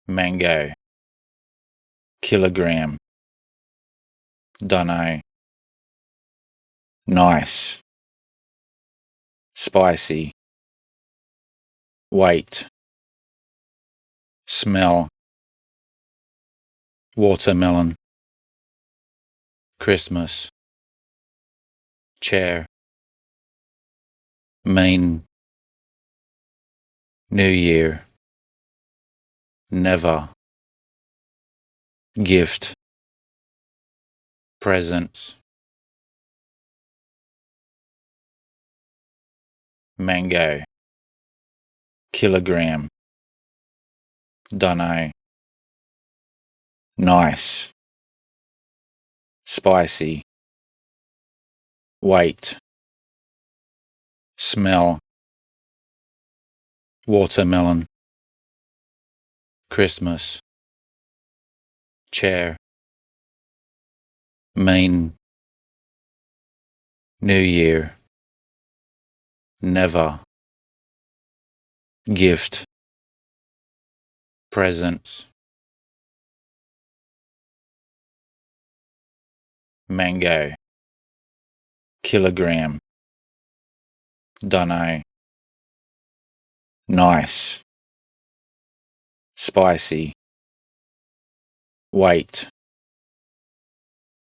mango, kilogram, dunno, nice, spicy, wait, smell, watermelon, Christmas, chair, mean, New Year, never, gift, presents, mango, kilogram, dunno, nice, spicy, wait, smell, watermelon, Christmas, chair, mean, New Year, never, gift, presents, mango, kilogram, dunno, nice, spicy, wait,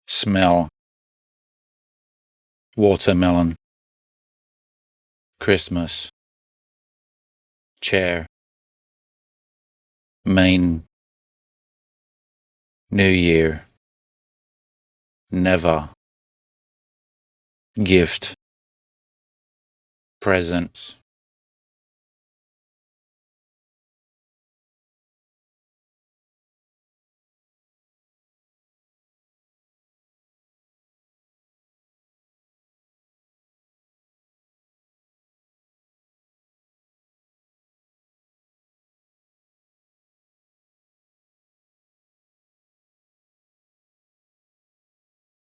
smell, watermelon, Christmas, chair, mean, New Year, never, gift, presents,